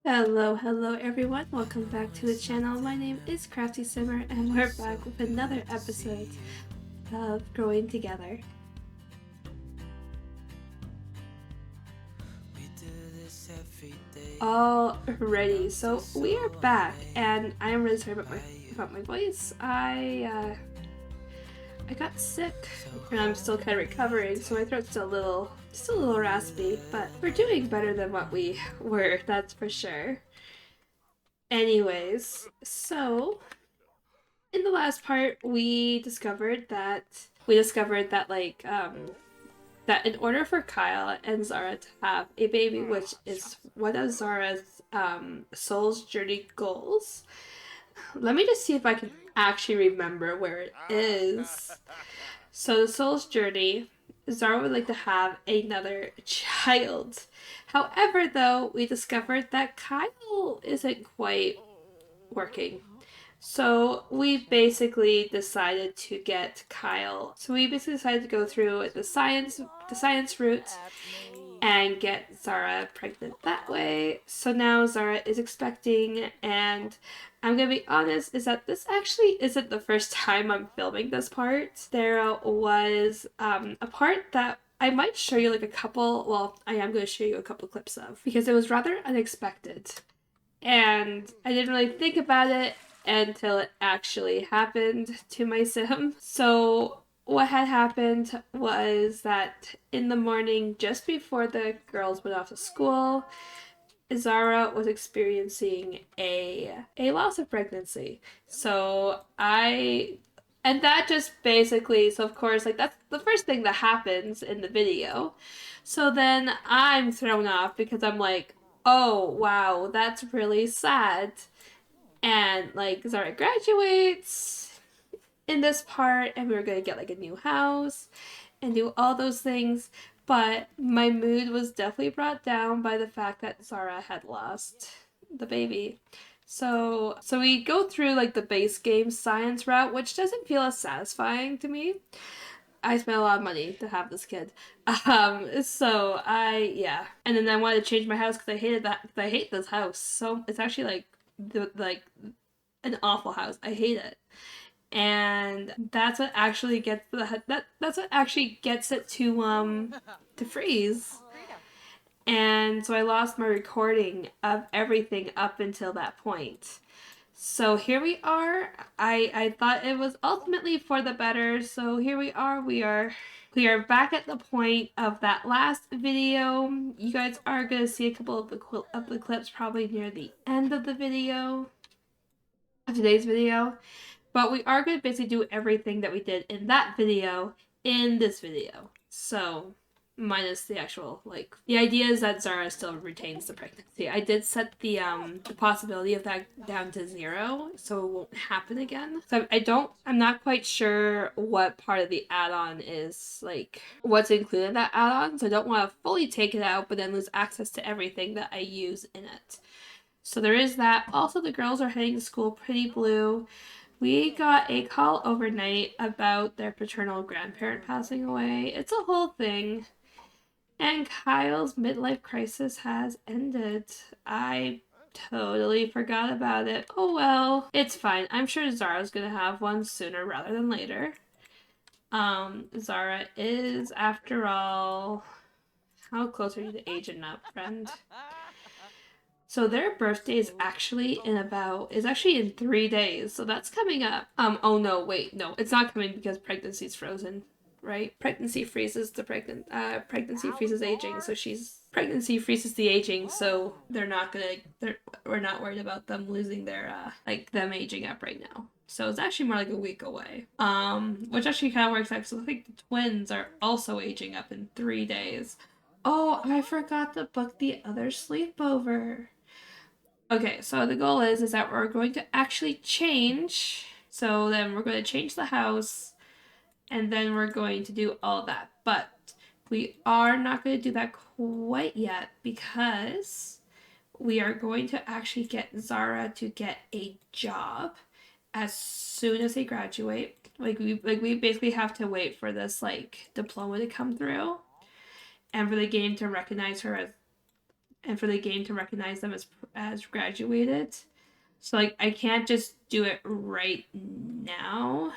Hello everyone. Welcome back to the channel. My name is Crafty Simmer and we're back with another episode of Growing Together. Alrighty, so we are back and I am really sorry about my voice. I got sick and I'm still kind of recovering, so my throat's still a little raspy, but we're doing better than what we were, that's for sure. Anyways, so in the last part we discovered that in order for Kyle and Zara to have a baby, which is one of Zara's soul's journey goals. Let me just see if I can actually remember where it is. So the soul's journey, Zara would like to have another child. However, though, we discovered that Kyle isn't quite working. So we basically decided to get Kyle. So we basically decided to go through the science route and get Zara pregnant that way. So now Zara is expecting, and I'm gonna be honest, is that this actually isn't the first time I'm filming this part. There was a part that I might show you like a couple, well, I am going to show you a couple clips of, because it was rather unexpected. And I didn't really think about it until it actually happened to my sim. So what had happened was that in the morning, just before the girls went off to school, Zara was experiencing a loss of pregnancy. And that just basically, so of course, like that's the first thing that happens in the video. So then I'm thrown off because I'm like, oh wow, that's really sad. And like Zara graduates in this part, and we were gonna get like a new house and do all those things. But my mood was definitely brought down by the fact that Zara had lost the baby. So we go through like the base game science route, which doesn't feel as satisfying to me. I spent a lot of money to have this kid. Yeah. And then I wanted to change my house because I hated that. I hate this house. So it's actually like an awful house. I hate it. And that's what actually gets that's what actually gets it to freeze. And so I lost my recording of everything up until that point. So here we are. I thought it was ultimately for the better. So here we are. We are back at the point of that last video. You guys are gonna see a couple of the clips probably near the end of the video, of today's video. But we are going to basically do everything that we did in that video in this video. So, minus the actual, like, the idea is that Zara still retains the pregnancy. I did set the possibility of that down to 0, so it won't happen again. So I'm not quite sure what part of the add-on is, like, what's included in that add-on, so I don't want to fully take it out, but then lose access to everything that I use in it. So there is that. Also, the girls are heading to school pretty blue. We got a call overnight about their paternal grandparent passing away. It's a whole thing. And Kyle's midlife crisis has ended. I totally forgot about it. Oh well, it's fine. I'm sure Zara's gonna have one sooner rather than later. Zara is, after all, how close are you to aging up, friend? So their birthday is actually in 3 days. So that's coming up. Oh no, wait, no, it's not coming because pregnancy's frozen, right? Pregnancy freezes aging. So pregnancy freezes the aging. So we're not worried about them losing their like them aging up right now. So it's actually more like a week away. Which actually kind of works out because I think the twins are also aging up in 3 days. Oh, I forgot to book the other sleepover. Okay, so the goal is that we're going to actually change. So then we're going to change the house, and then we're going to do all that. But we are not going to do that quite yet because we are going to actually get Zara to get a job as soon as they graduate. We basically have to wait for this like diploma to come through and for the game to recognize her as and for the game to recognize them as graduated. So like I can't just do it right now.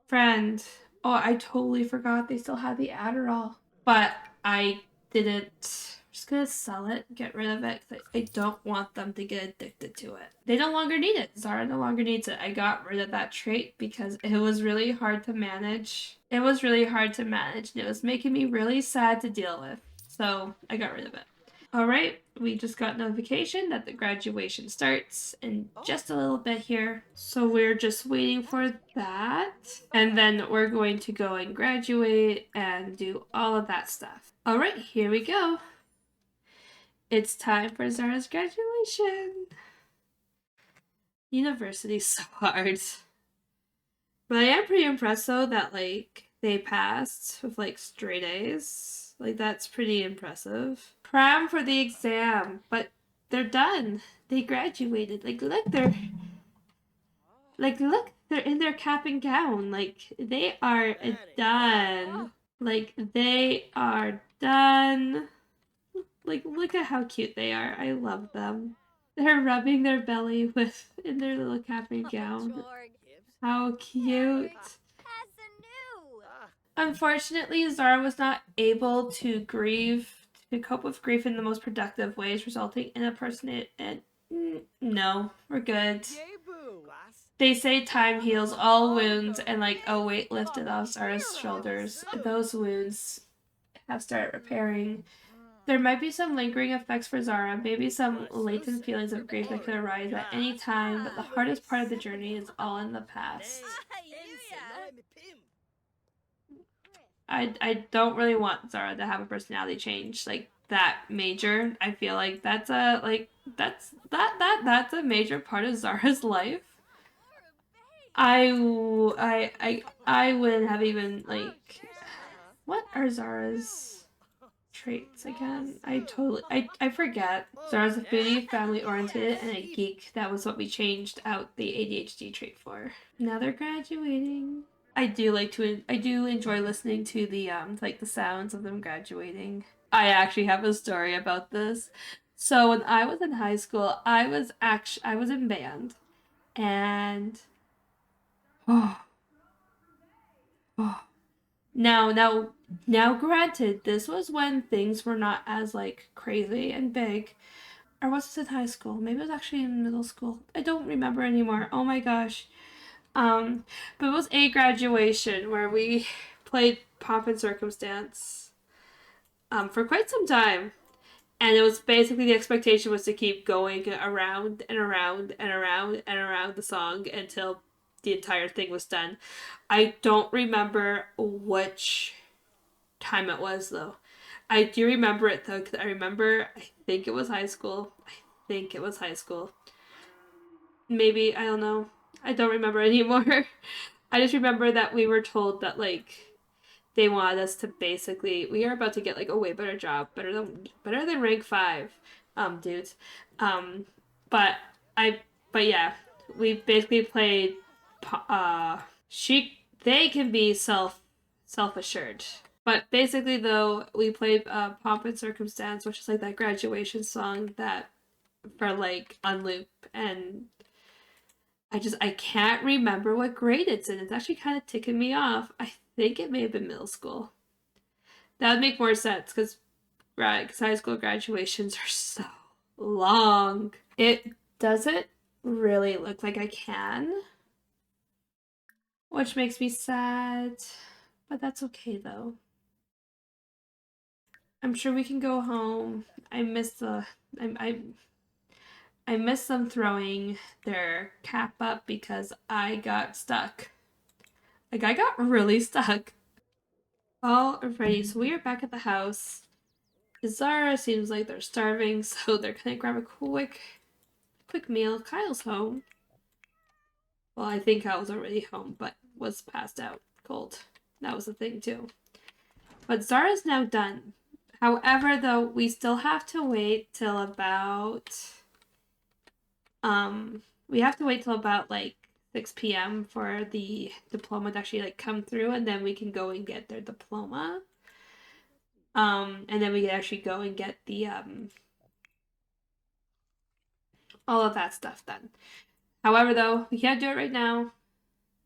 Friend. Oh, I totally forgot they still had the Adderall. But I didn't. I'm just gonna sell it, get rid of it, because I don't want them to get addicted to it. They no longer need it. Zara no longer needs it. I got rid of that trait because it was really hard to manage. It was really hard to manage, and it was making me really sad to deal with. So I got rid of it. All right, we just got notification that the graduation starts in just a little bit here. So we're just waiting for that. And then we're going to go and graduate and do all of that stuff. All right, here we go. It's time for Zara's graduation. University's so hard. But I am pretty impressed though that like they passed with like straight A's. Like that's pretty impressive. Cram for the exam, but they're done. They graduated. Like look, they're in their cap and gown. Like they are done. Like they are done. Like look at how cute they are. I love them. They're rubbing their belly with in their little cap and gown. How cute. Unfortunately, Zara was not able to cope with grief in the most productive ways, resulting in a person. And no, we're good. They say time heals all wounds, and like a weight lifted off Zara's shoulders. Those wounds have started repairing. There might be some lingering effects for Zara, maybe some latent feelings of grief that could arise at any time, but the hardest part of the journey is all in the past. I don't really want Zara to have a personality change like that major. I feel like that's a major part of Zara's life. I wouldn't have even like what are Zara's traits again? I forget. Zara's a foodie, family oriented, and a geek. That was what we changed out the ADHD trait for. Now they're graduating. I do enjoy listening to the like the sounds of them graduating. I actually have a story about this. So when I was in high school, I was in band, and oh, oh. Now granted, this was when things were not as like crazy and big. Or was it in high school? Maybe it was actually in middle school. I don't remember anymore. Oh my gosh. But it was a graduation where we played Pomp and Circumstance for quite some time. And it was basically the expectation was to keep going around and around and around and around the song until the entire thing was done. I don't remember which time it was though. I do remember it though, because I think it was high school. I think it was high school. Maybe, I don't know. I don't remember anymore. I just remember that we were told that like they wanted us to basically we are about to get like a way better job, better than rank 5, dudes. Um, but I but yeah, we basically played she they can be self assured. But basically though, we played Pomp and Circumstance, which is like that graduation song that for like on loop, and I can't remember what grade it's in. It's actually kind of ticking me off. I think it may have been middle school. That would make more sense because high school graduations are so long. It doesn't really look like I can, which makes me sad, but that's okay though. I'm sure we can go home. I miss them throwing their cap up because I got stuck. Like I got really stuck. Alrighty, so we are back at the house. Zara seems like they're starving, so they're gonna grab a quick meal. Kyle's home. Well, I think Kyle's already home, but was passed out cold. That was the thing too. But Zara's now done. However, though, we still have to wait till about we have to wait till about like 6 p.m. for the diploma to actually like come through, and then we can go and get their diploma. And then we can actually go and get the all of that stuff done. However, though, we can't do it right now.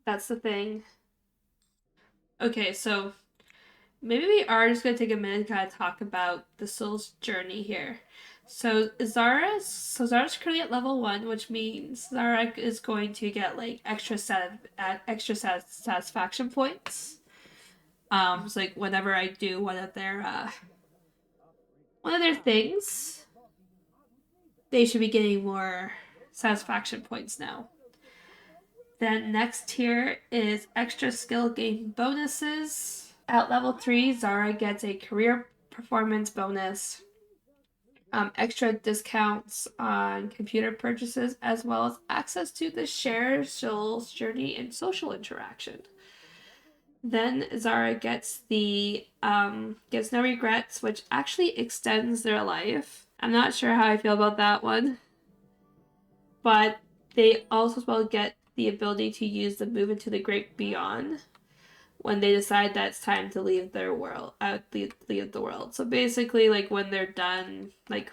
That's the thing. Okay, so maybe we are just gonna take a minute to kind of talk about the soul's journey here. Zara's currently at level 1, which means Zara is going to get like satisfaction points. So like whenever I do one of their things, they should be getting more satisfaction points now. Then next here is extra skill gain bonuses. At level 3, Zara gets a career performance bonus, extra discounts on computer purchases, as well as access to the share, soul's journey, and social interaction. Then Zara gets the gets no regrets, which actually extends their life. I'm not sure how I feel about that one, but they also will get the ability to use the move into the great beyond when they decide that it's time to leave their world, leave the world. So basically, like when they're done, like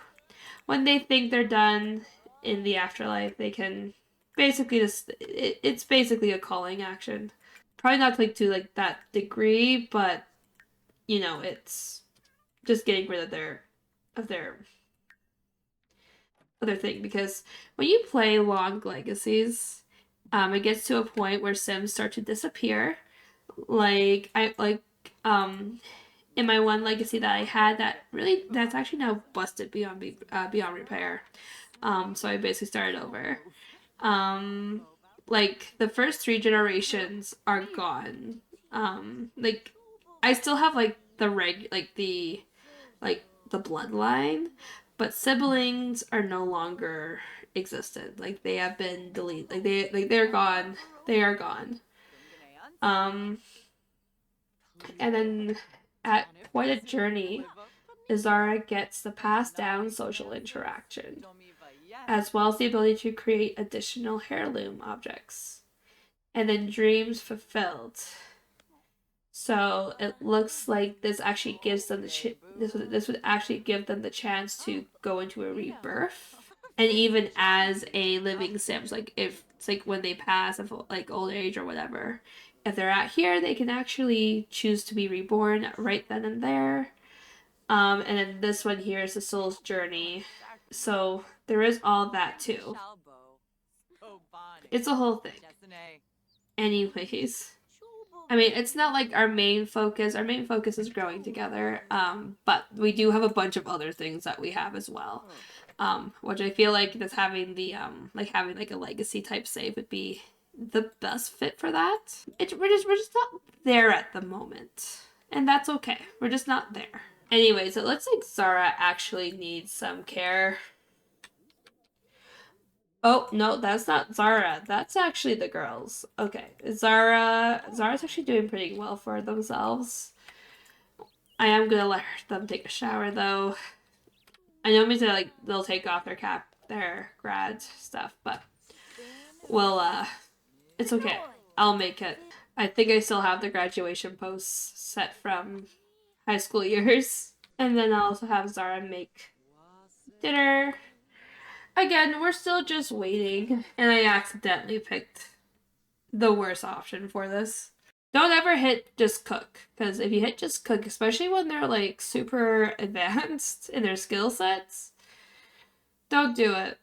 when they think they're done in the afterlife, they can basically it's basically a calling action. Probably not like to like that degree, but it's just getting rid of their other thing because when you play long legacies, it gets to a point where sims start to disappear. Um in my one legacy that I had that's actually now busted beyond repair. So I basically started over. Um, like the first 3 generations are gone. Like I still have like like the bloodline, but siblings are no longer existent. Like they have been deleted. They're gone. They are gone. Um, and then at quite a journey, Izara gets the passed down social interaction, as well as the ability to create additional heirloom objects. And then dreams fulfilled. So it looks like this actually gives them this would actually give them the chance to go into a rebirth. And even as a living Sims, like if it's like when they pass of like old age or whatever, if they're out here, they can actually choose to be reborn right then and there. And then this one here is the soul's journey. So there is all that too. It's a whole thing. Anyways, I mean, it's not like our main focus. Our main focus is growing together. But we do have a bunch of other things that we have as well. Which I feel like just having having like a legacy type save would be the best fit for that. We're just not there at the moment, and that's okay. We're just not there. Anyways, it looks like Zara actually needs some care. Oh, no, that's not Zara. That's actually the girls. Okay. Zara's actually doing pretty well for themselves. I am gonna let them take a shower though. I know means they'll take off their grad stuff, but it's okay. I'll make it. I think I still have the graduation posts set from high school years. And then I'll also have Zara make dinner. Again, we're still just waiting, and I accidentally picked the worst option for this. Don't ever hit just cook, because if you hit just cook, especially when they're like super advanced in their skill sets, don't do it.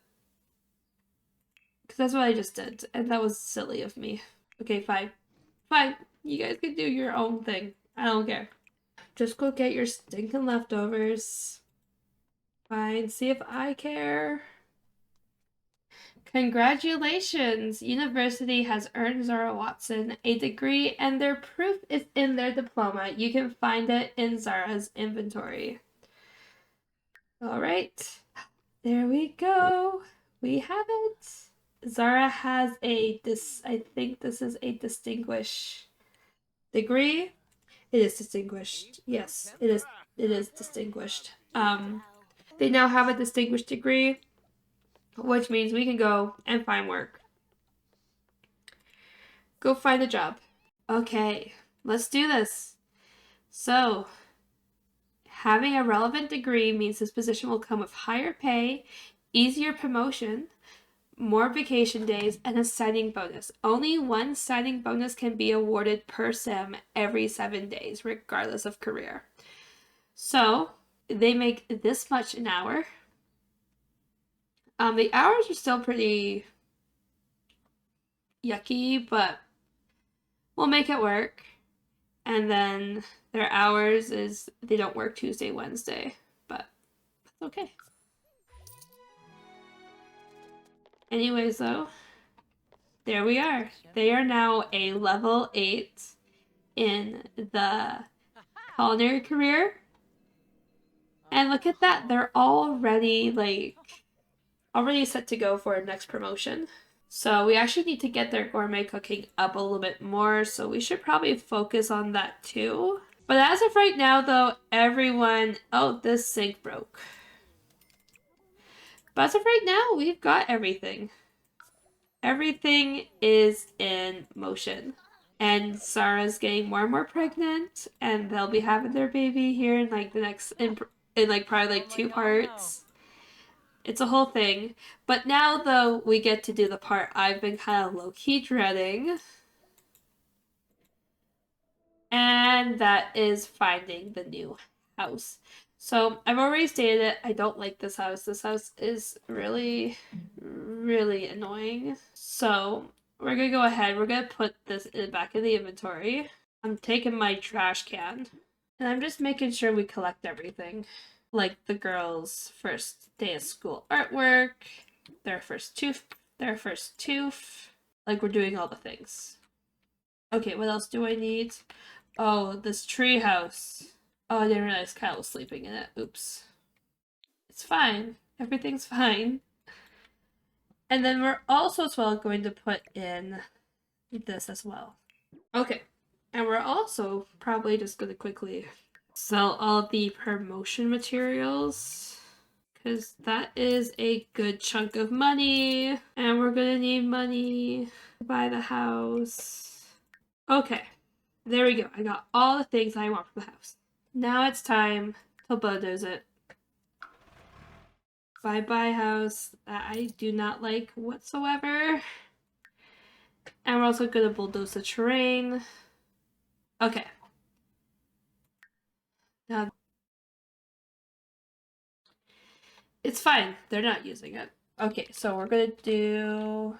Because that's what I just did, and that was silly of me. Okay, fine. Fine. You guys can do your own thing. I don't care. Just go get your stinking leftovers. Fine. See if I care. Congratulations! University has earned Zara Watson a degree, and their proof is in their diploma. You can find it in Zara's inventory. All right, there we go. We have it. Zara has I think this is a distinguished degree. It is distinguished. Yes, it is. It is distinguished. They now have a distinguished degree, which means we can go and find work. Go find a job. Okay, let's do this. So, Having a relevant degree means this position will come with higher pay, easier promotion, more vacation days, and a signing bonus. Only one signing bonus can be awarded per sim every 7 days, regardless of career. So they make this much an hour. The hours are still pretty yucky, but we'll make it work. And then their hours is they don't work Tuesday, Wednesday, but that's okay. Anyways, though, there we are. They are now a level 8 in the culinary career. And look at that, they're already set to go for a next promotion. So we actually need to get their gourmet cooking up a little bit more, so we should probably focus on that too. But as of right now though, everyone, oh, this sink broke. But as of right now, we've got everything. Everything is in motion. And Sarah's getting more and more pregnant, and they'll be having their baby here in like the next in like probably like 2 parts. It's a whole thing. But now though, we get to do the part I've been kind of low-key dreading. And that is finding the new house. So I've already stated it, I don't like this house. This house is really, really annoying. So we're gonna go ahead, we're gonna put this back in the inventory. I'm taking my trash can. And I'm just making sure we collect everything. Like the girls' first day of school artwork, their first tooth. Like we're doing all the things. Okay, what else do I need? Oh, this tree house. Oh, I didn't realize Kyle was sleeping in it. Oops. It's fine. Everything's fine. And then we're also as well going to put in this as well. Okay. And we're also probably just going to quickly sell all the promotion materials, because that is a good chunk of money. And we're going to need money to buy the house. Okay. There we go. I got all the things I want for the house. Now it's time to bulldoze it. Bye-bye house that I do not like whatsoever. And we're also going to bulldoze the terrain. Okay. Now, it's fine. They're not using it. Okay, so we're going to do...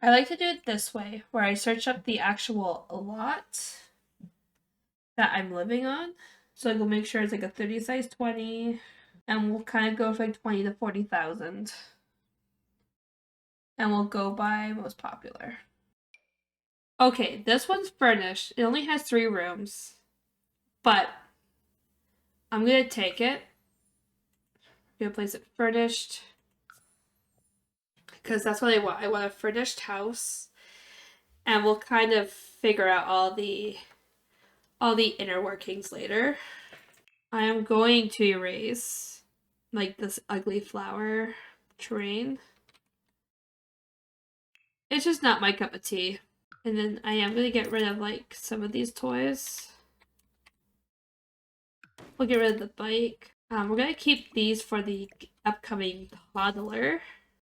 I like to do it this way, where I search up the actual lot that I'm living on. So I will make sure it's like a 30 size 20, and we'll kind of go for like 20 to 40,000. And we'll go by most popular. Okay, this one's furnished. It only has 3 rooms, but I'm gonna take it. I'm gonna place it furnished, because that's what I want. I want a furnished house, and we'll kind of figure out all the inner workings later. I am going to erase like this ugly flower terrain. It's just not my cup of tea. And then I am going to get rid of like some of these toys. We'll get rid of the bike. We're going to keep these for the upcoming toddler.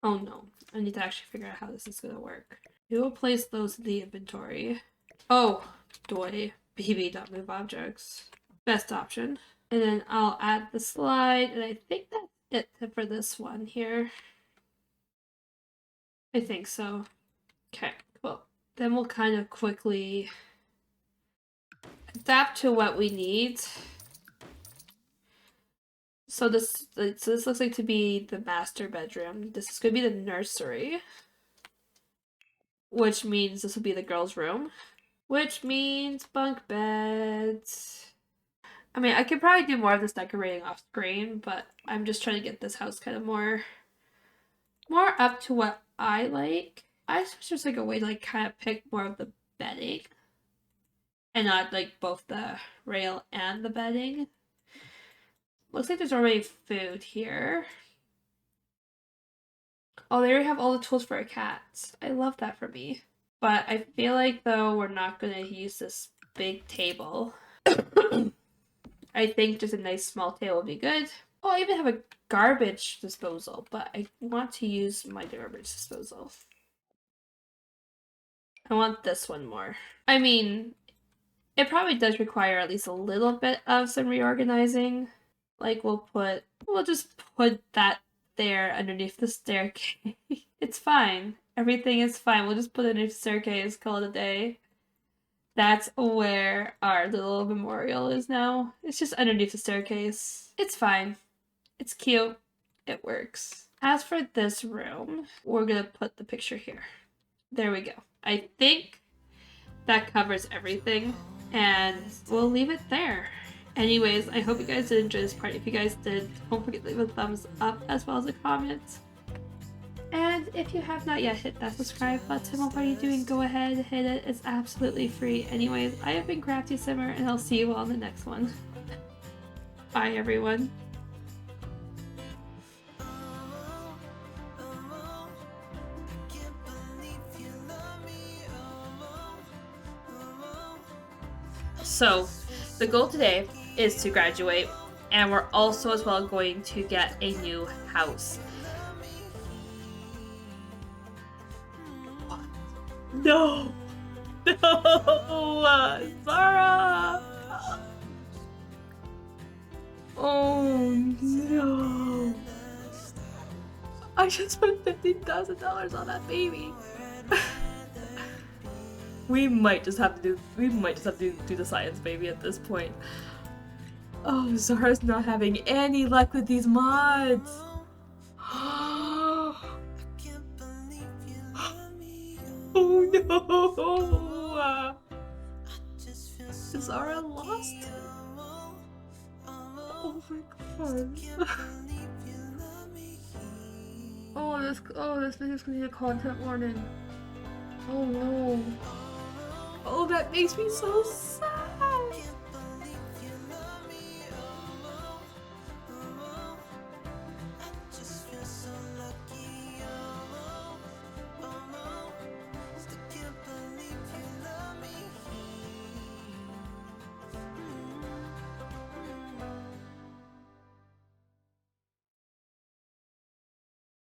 Oh no, I need to actually figure out how this is going to work. We will place those in the inventory. Oh, doy. BB.move objects. Best option. And then I'll add the slide, and I think that's it for this one here. I think so. Okay, cool. Then we'll kind of quickly adapt to what we need. So this looks like to be the master bedroom. This is going to be the nursery, which means this will be the girls' room, which means bunk beds. I mean, I could probably do more of this decorating off screen, but I'm just trying to get this house kind of more up to what I like. I suppose there's like a way to like kind of pick more of the bedding and not like both the rail and the bedding. Looks like there's already food here. Oh, they already have all the tools for a cat. I love that for me. But I feel like though we're not gonna use this big table. I think just a nice small table would be good. Oh, I even have a garbage disposal, but I want to use my garbage disposal. I want this one more. I mean, it probably does require at least a little bit of some reorganizing. Like we'll just put that there underneath the staircase. It's fine. Everything is fine. We'll just put it underneath the staircase, call it a day. That's where our little memorial is now. It's just underneath the staircase. It's fine. It's cute. It works. As for this room, we're gonna put the picture here. There we go. I think that covers everything, and we'll leave it there. Anyways, I hope you guys did enjoy this part. If you guys did, don't forget to leave a thumbs up as well as a comment. And if you have not yet hit that subscribe button, what are you doing? Go ahead, hit it. It's absolutely free. Anyways, I have been Crafty Simmer, and I'll see you all in the next one. Bye, everyone. So, the goal today is to graduate, and we're also as well going to get a new house. No! No! Zara! Oh no! I just spent $15,000 on that baby. We might just have to do the science baby at this point. Oh, Zara's not having any luck with these mods. Oh no! Zara lost it. Oh my god. this video's gonna be a content warning. Oh no. Oh, that makes me so sad.